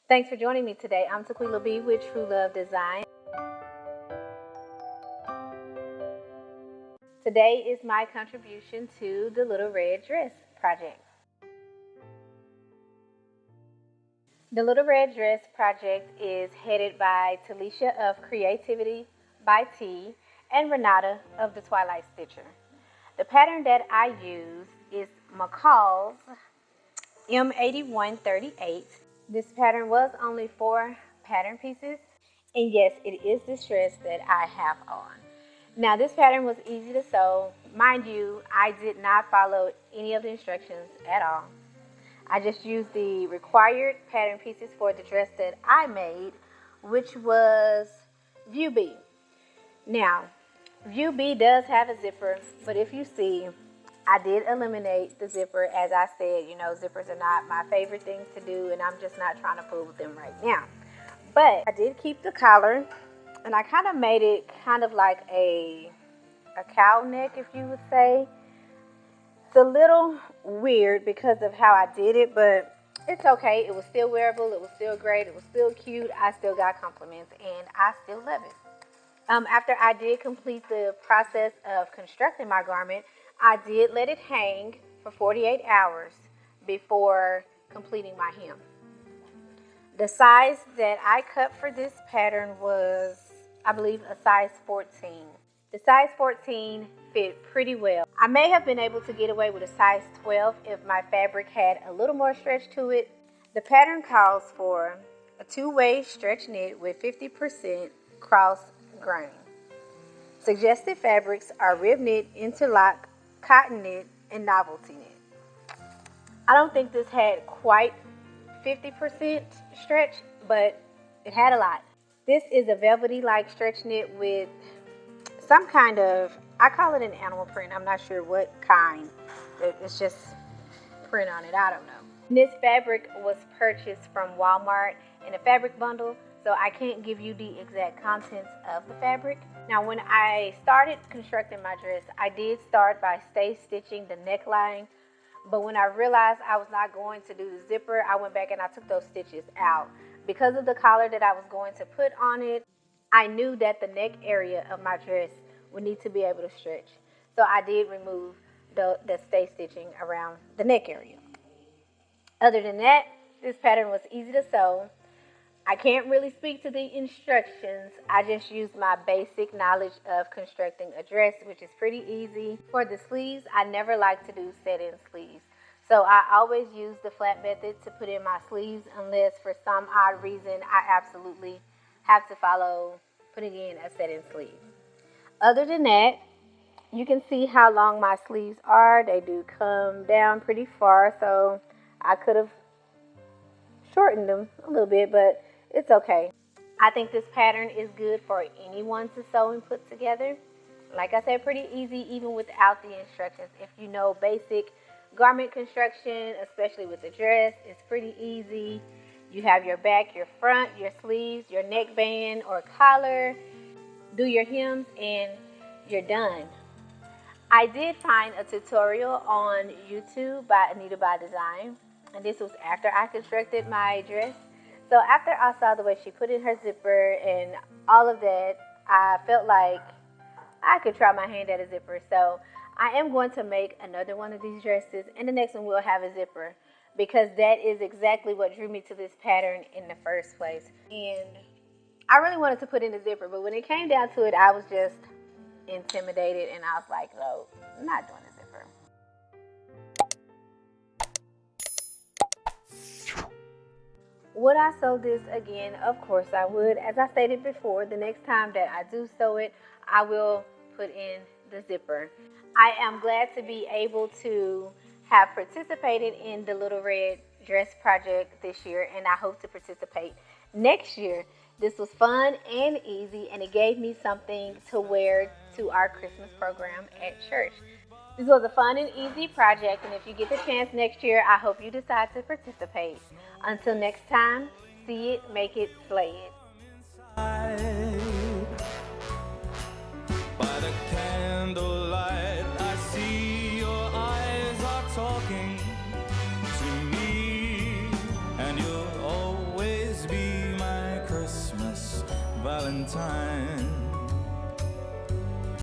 Thanks for joining me today. I'm Tequila B with TruLuv Design. Today is my contribution to the Little Red Dress project. The Little Red Dress project is headed by Talisha of Creativity by T and Renata of the Twilight Stitcher. The pattern that I use is McCall's M8138. This pattern was only 4 pattern pieces, and yes, it is this dress that I have on. Now, this pattern was easy to sew. Mind you, I did not follow any of the instructions at all. I just used the required pattern pieces for the dress that I made, which was View B. Now, View B does have a zipper, but if you see, I did eliminate the zipper. As I said, zippers are not my favorite thing to do, and I'm just not trying to fool with them right now. But I did keep the collar, and I kind of made it kind of like a cow neck, if you would say. It's a little weird because of how I did it, but it's okay. It was still wearable. It was still great. It was still cute. I still got compliments, and I still love it. After I did complete the process of constructing my garment, I did let it hang for 48 hours before completing my hem. The size that I cut for this pattern was, I believe, a size 14. The size 14 fit pretty well. I may have been able to get away with a size 12 if my fabric had a little more stretch to it. The pattern calls for a 2-way stretch knit with 50% cross grain. Suggested fabrics are rib knit, interlock, cotton knit, and novelty knit. I don't think this had quite 50% stretch, but it had a lot. This is a velvety-like stretch knit with some kind of, I call it an animal print. I'm not sure what kind. It's just print on it. I don't know. This fabric was purchased from Walmart in a fabric bundle, so I can't give you the exact contents of the fabric. Now, when I started constructing my dress, I did start by stay stitching the neckline, but when I realized I was not going to do the zipper, I went back and I took those stitches out. Because of the collar that I was going to put on it, I knew that the neck area of my dress would need to be able to stretch. So I did remove the stay stitching around the neck area. Other than that, this pattern was easy to sew. I can't really speak to the instructions. I just used my basic knowledge of constructing a dress, which is pretty easy. For the sleeves, I never like to do set-in sleeves. So I always use the flat method to put in my sleeves unless for some odd reason I absolutely have to follow putting in a set-in sleeve. Other than that, you can see how long my sleeves are. They do come down pretty far, so I could have shortened them a little bit, but it's okay. I think this pattern is good for anyone to sew and put together. Like I said, pretty easy even without the instructions. If you know basic garment construction, especially with the dress, it's pretty easy. You have your back, your front, your sleeves, your neckband or collar. Do your hems and you're done. I did find a tutorial on YouTube by Anita by Design, and this was after I constructed my dress. So after I saw the way she put in her zipper and all of that, I felt like I could try my hand at a zipper. So I am going to make another one of these dresses, and the next one will have a zipper, because that is exactly what drew me to this pattern in the first place. And I really wanted to put in a zipper, but when it came down to it, I was just intimidated, and I was like, no, I'm not doing a zipper. Would I sew this again? Of course I would. As I stated before, the next time that I do sew it, I will put in the zipper. I am glad to be able to have participated in the Little Red Dress project this year, and I hope to participate next year. This was fun and easy, and it gave me something to wear to our Christmas program at church. This was a fun and easy project, and if you get the chance next year, I hope you decide to participate. Until next time, see it, make it, slay it. By the candlelight, I see your eyes are talking to me, and you'll always Valentine.